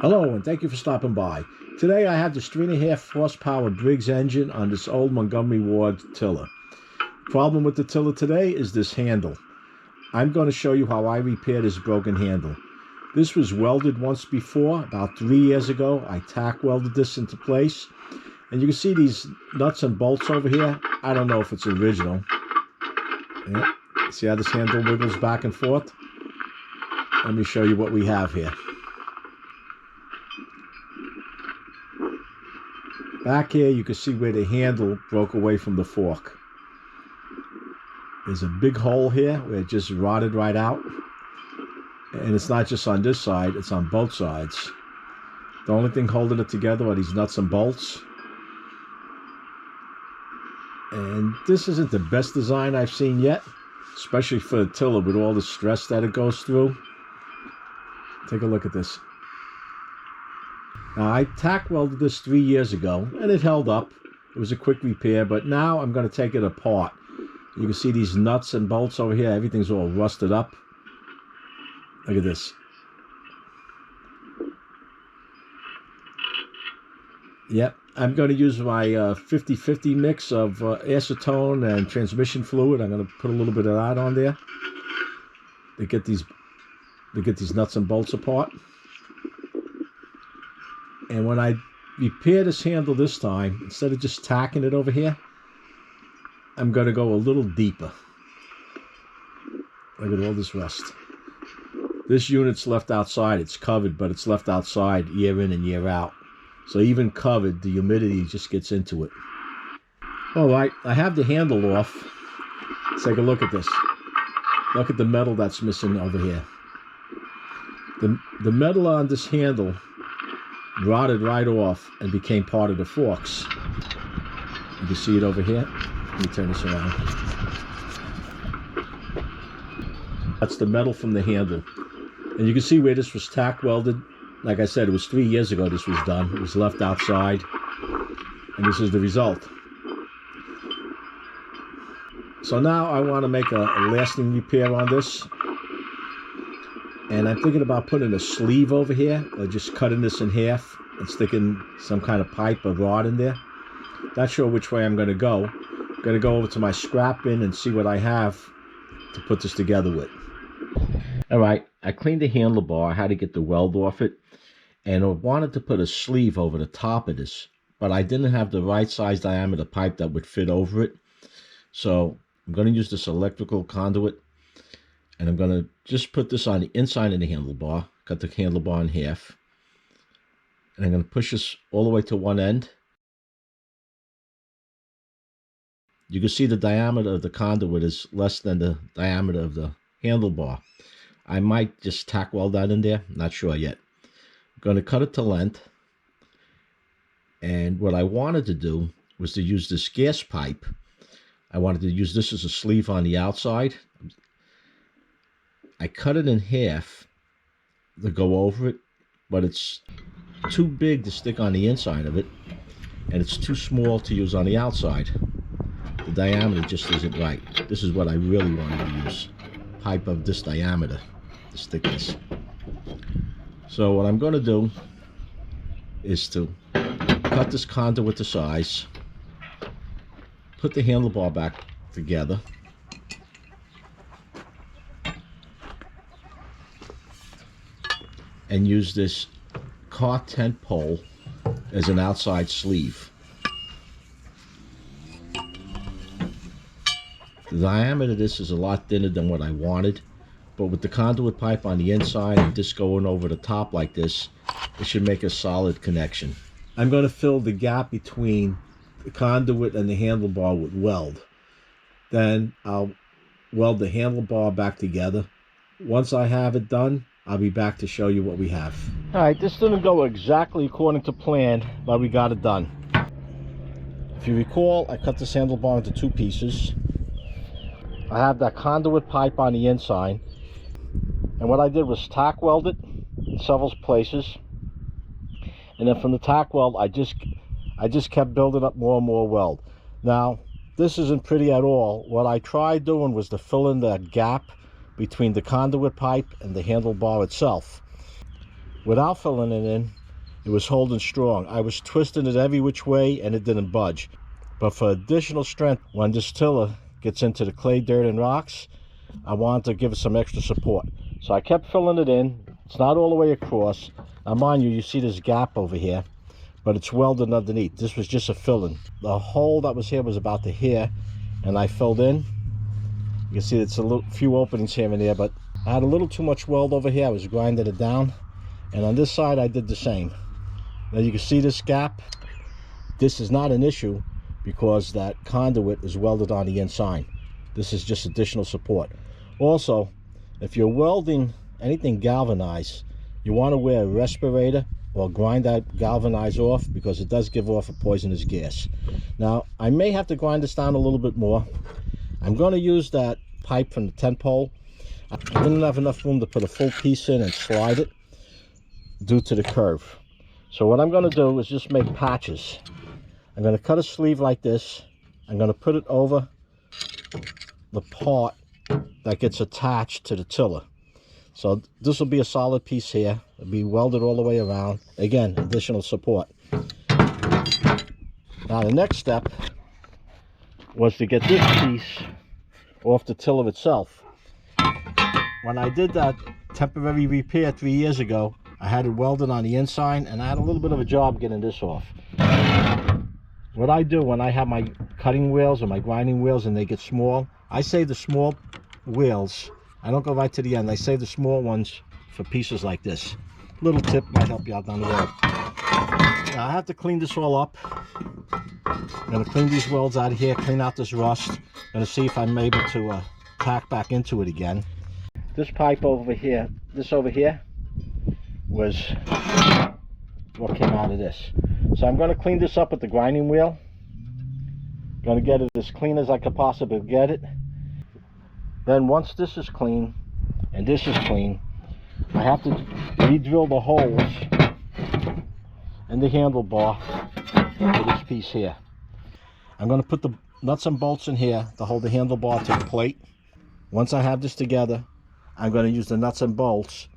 Hello and thank you for stopping by. Today I have this 3.5 horsepower Briggs engine on this old Montgomery Ward tiller. Problem with the tiller today is this handle. I'm going to show you how I repaired this broken handle. This was welded once before, about 3 years ago. I tack welded this into place. And you can see these nuts and bolts over here. I don't know if it's original. Yeah. See how this handle wiggles back and forth? Let me show you what we have here. Back here, you can see where the handle broke away from the fork. There's a big hole here where it just rotted right out. And it's not just on this side, it's on both sides. The only thing holding it together are these nuts and bolts. And this isn't the best design I've seen yet, especially for the tiller with all the stress that it goes through. Take a look at this. Now, I tack welded this 3 years ago, and it held up. It was a quick repair, but now I'm going to take it apart. You can see these nuts and bolts over here. Everything's all rusted up. Look at this. Yep, I'm going to use my 50-50 mix of acetone and transmission fluid. I'm going to put a little bit of that on there to get these nuts and bolts apart. And when I repair this handle this time, instead of just tacking it over here, I'm going to go a little deeper. Look at all this rust. This unit's left outside. It's covered, but it's left outside year in and year out. So even covered, the humidity just gets into it. All right, I have the handle off. Let's take a look at this. Look at the metal that's missing over here. The metal on this handle rotted right off and became part of the forks. You can see it over here. Let me turn this around. That's the metal from the handle. And you can see where this was tack welded. Like I said, it was 3 years ago this was done. It was left outside. And this is the result. So now I want to make a lasting repair on this. And I'm thinking about putting a sleeve over here, or just cutting this in half and sticking some kind of pipe or rod in there. Not sure which way I'm going to go. I'm going to go over to my scrap bin and see what I have to put this together with. All right, I cleaned the handlebar. I had to get the weld off it. And I wanted to put a sleeve over the top of this, but I didn't have the right size diameter pipe that would fit over it. So I'm going to use this electrical conduit. And I'm going to just put this on the inside of the handlebar, cut the handlebar in half. And I'm going to push this all the way to one end. You can see the diameter of the conduit is less than the diameter of the handlebar. I might just tack weld that in there, not sure yet. I'm going to cut it to length. And what I wanted to do was to use this gas pipe. I wanted to use this as a sleeve on the outside. I cut it in half to go over it, but it's too big to stick on the inside of it, and it's too small to use on the outside. The diameter just isn't right. This is what I really wanted to use. Pipe of this diameter to stick this. So what I'm going to do is to cut this conduit to size, put the handlebar back together, and use this car tent pole as an outside sleeve. The diameter of this is a lot thinner than what I wanted, but with the conduit pipe on the inside and this going over the top like this, it should make a solid connection. I'm going to fill the gap between the conduit and the handlebar with weld. Then I'll weld the handlebar back together. Once I have it done, I'll be back to show you what we have. All right, this didn't go exactly according to plan, but we got it done. If you recall, I cut this handlebar into 2 pieces. I have that conduit pipe on the inside. And what I did was tack weld it in several places. And then from the tack weld, I just kept building up more and more weld. Now, this isn't pretty at all. What I tried doing was to fill in that gap between the conduit pipe and the handlebar itself. Without filling it in, it was holding strong. I was twisting it every which way and it didn't budge. But for additional strength, when this tiller gets into the clay, dirt, and rocks, I wanted to give it some extra support. So I kept filling it in. It's not all the way across. Now mind you, you see this gap over here, but it's welded underneath. This was just a filling. The hole that was here was about to here, and I filled in. You can see it's a few openings here and there, but I had a little too much weld over here. I was grinding it down. And on this side, I did the same. Now you can see this gap. This is not an issue because that conduit is welded on the inside. This is just additional support. Also, if you're welding anything galvanized, you want to wear a respirator or grind that galvanized off, because it does give off a poisonous gas. Now, I may have to grind this down a little bit more. I'm going to use that pipe from the tent pole. I didn't have enough room to put a full piece in and slide it due to the curve. So what I'm going to do is just make patches. I'm going to cut a sleeve like this. I'm going to put it over the part that gets attached to the tiller. So this will be a solid piece here. It'll be welded all the way around. Again, additional support. Now the next step was to get this piece off the tiller itself. When I did that temporary repair 3 years ago, I had it welded on the inside, and I had a little bit of a job getting this off. What I do when I have my cutting wheels or my grinding wheels and they get small, I save the small wheels. I don't go right to the end. I save the small ones for pieces like this. Little tip might help you out down the road. Now I have to clean this all up. I'm going to clean these welds out of here, clean out this rust. I'm going to see if I'm able to tack back into it again. This pipe over here, this over here, was what came out of this. So I'm going to clean this up with the grinding wheel. I'm going to get it as clean as I could possibly get it. Then once this is clean and this is clean, I have to re-drill the holes in the handlebar for this piece here. I'm going to put the nuts and bolts in here to hold the handlebar to the plate. Once I have this together, I'm going to use the nuts and bolts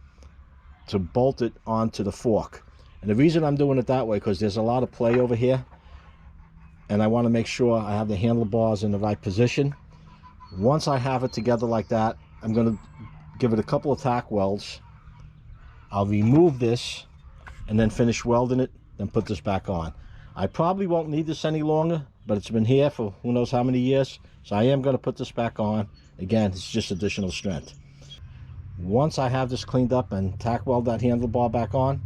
to bolt it onto the fork. And the reason I'm doing it that way, because there's a lot of play over here, and I want to make sure I have the handlebars in the right position. Once I have it together like that, I'm going to give it a couple of tack welds. I'll remove this and then finish welding it, then put this back on. I probably won't need this any longer, but it's been here for who knows how many years, so I am going to put this back on. Again, it's just additional strength. Once I have this cleaned up and tack weld that handlebar back on,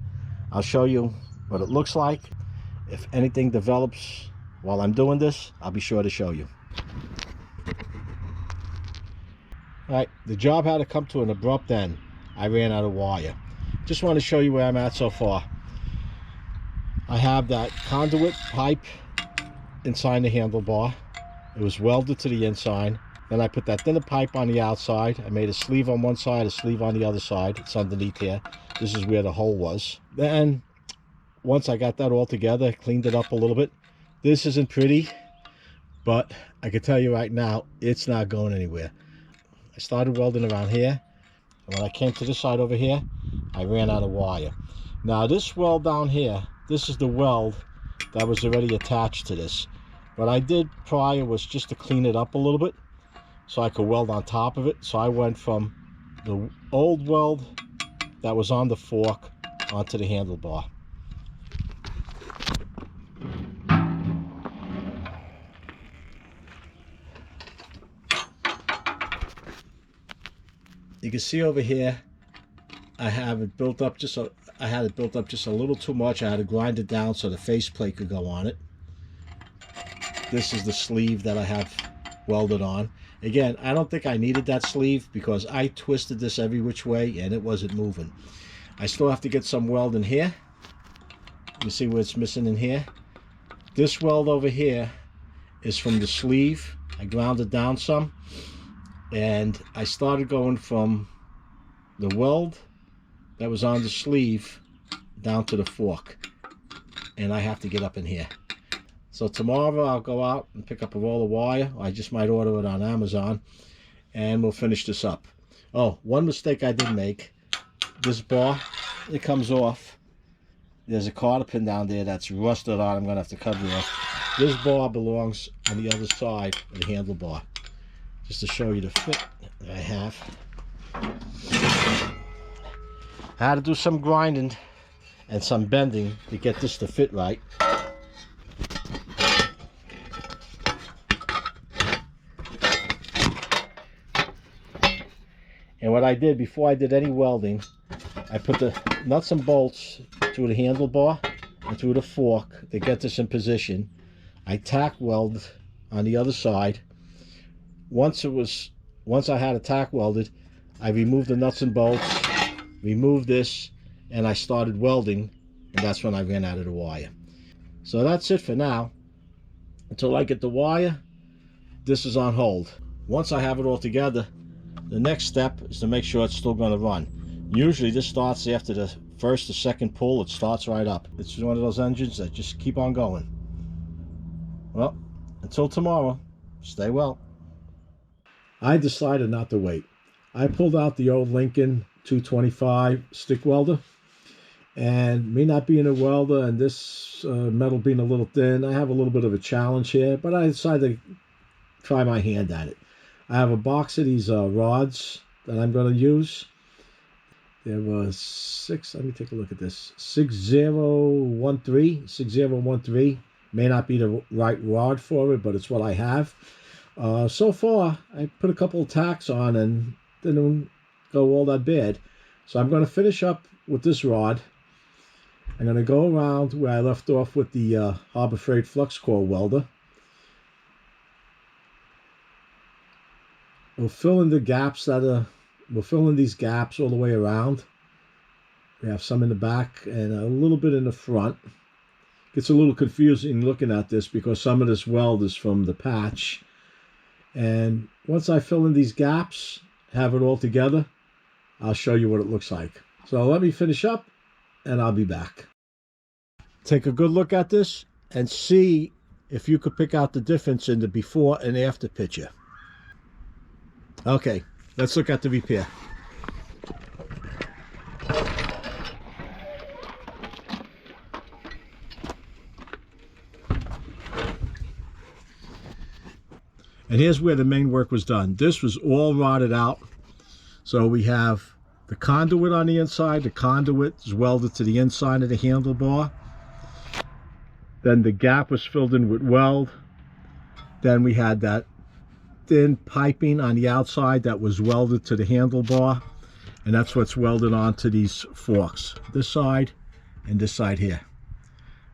I'll show you what it looks like. If anything develops while I'm doing this, I'll be sure to show you. Alright, the job had to come to an abrupt end. I ran out of wire. Just want to show you where I'm at so far. I have that conduit pipe inside the handlebar. It was welded to the inside. Then I put that thinner pipe on the outside. I made a sleeve on one side, a sleeve on the other side. It's underneath here. This is where the hole was. Then, once I got that all together, cleaned it up a little bit. This isn't pretty, but I can tell you right now, it's not going anywhere. I started welding around here, and when I came to this side over here, I ran out of wire. Now this weld down here, this is the weld that was already attached to this. What I did prior was just to clean it up a little bit, so I could weld on top of it. So I went from the old weld that was on the fork onto the handlebar. You can see over here, I have it built up just a, I had it built up just a little too much. I had to grind it down so the faceplate could go on it. This is the sleeve that I have welded on. Again, I don't think I needed that sleeve because I twisted this every which way and it wasn't moving. I still have to get some weld in here. You see where it's missing in here? This weld over here is from the sleeve. I ground it down some, and I started going from the weld that was on the sleeve down to the fork, and I have to get up in here. So tomorrow I'll go out and pick up a roll of wire. I just might order it on Amazon, and we'll finish this up. Oh, one mistake I did make. This bar it comes off. There's a cotter pin down there that's rusted on. I'm going to have to cut it off. This bar belongs on the other side of the handlebar. Just to show you the fit that I have. I had to do some grinding and some bending to get this to fit right. And what I did before I did any welding, I put the nuts and bolts through the handlebar and through the fork to get this in position. I tack welded on the other side. Once I had it tack welded, I removed the nuts and bolts, removed this, and I started welding, and that's when I ran out of the wire. So that's it for now. Until I get the wire, this is on hold. Once I have it all together, the next step is to make sure it's still going to run. Usually this starts after the first or second pull. It starts right up. It's one of those engines that just keep on going. Well, until tomorrow, stay well. I decided not to wait. I pulled out the old Lincoln 225 stick welder, and me not being a welder and this metal being a little thin, I have a little bit of a challenge here, but I decided to try my hand at it. I have a box of these rods that I'm going to use. There was 6, let me take a look at this, 6013. May not be the right rod for it, but it's what I have. So far, I put a couple of tacks on and didn't go all that bad. So I'm going to finish up with this rod. I'm going to go around where I left off with the Harbor Freight flux core welder. We'll fill in the gaps we'll fill in these gaps all the way around. We have some in the back and a little bit in the front. It's a little confusing looking at this because some of this weld is from the patch. And once I fill in these gaps, have it all together, I'll show you what it looks like. So let me finish up and I'll be back. Take a good look at this and see if you could pick out the difference in the before and after picture. Okay, let's look at the repair. And here's where the main work was done. This was all rotted out. So we have the conduit on the inside. The conduit is welded to the inside of the handlebar. Then the gap was filled in with weld. Then we had that thin piping on the outside that was welded to the handlebar. And that's what's welded onto these forks. This side and this side here.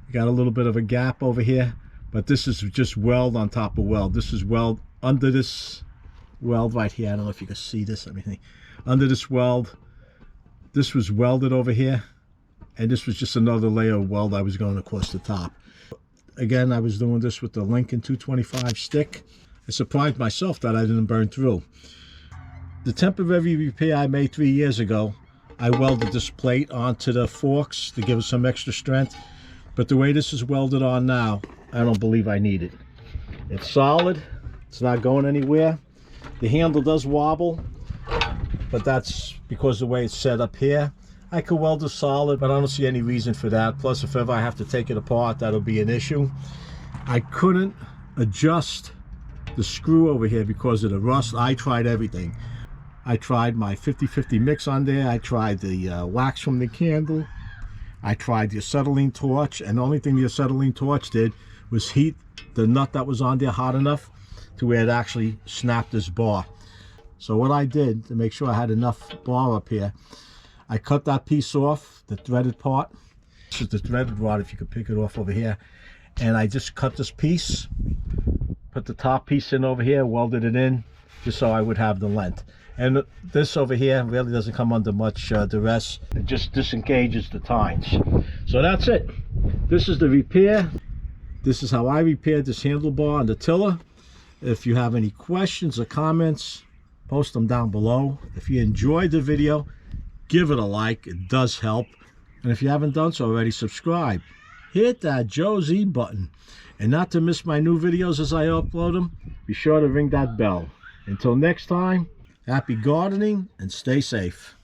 We got a little bit of a gap over here. But this is just weld on top of weld. This is weld under this weld right here. I don't know if you can see this. Let me think. Under this weld, this was welded over here. And this was just another layer of weld I was going across the top. Again, I was doing this with the Lincoln 225 stick. I surprised myself that I didn't burn through. The temporary repair I made 3 years ago, I welded this plate onto the forks to give it some extra strength. But the way this is welded on now, I don't believe I need it. It's solid. It's not going anywhere. The handle does wobble, but that's because the way it's set up here. I could weld it solid, but I don't see any reason for that. Plus, if ever I have to take it apart, that'll be an issue. I couldn't adjust the screw over here because of the rust. I tried everything. I tried my 50-50 mix on there. I tried the wax from the candle. I tried the acetylene torch, and the only thing the acetylene torch did was heat the nut that was on there hot enough to where it actually snapped this bar. So what I did to make sure I had enough bar up here, I cut that piece off, the threaded part. This is the threaded rod, if you could pick it off over here. And I just cut this piece, put the top piece in over here, welded it in, just so I would have the length. And this over here really doesn't come under much duress. It just disengages the tines. So that's it. This is the repair. This is how I repaired this handlebar on the tiller. If you have any questions or comments, post them down below. If you enjoyed the video, give it a like. It does help. And if you haven't done so already, subscribe. Hit that Joe Z button. And not to miss my new videos as I upload them, be sure to ring that bell. Until next time, happy gardening and stay safe.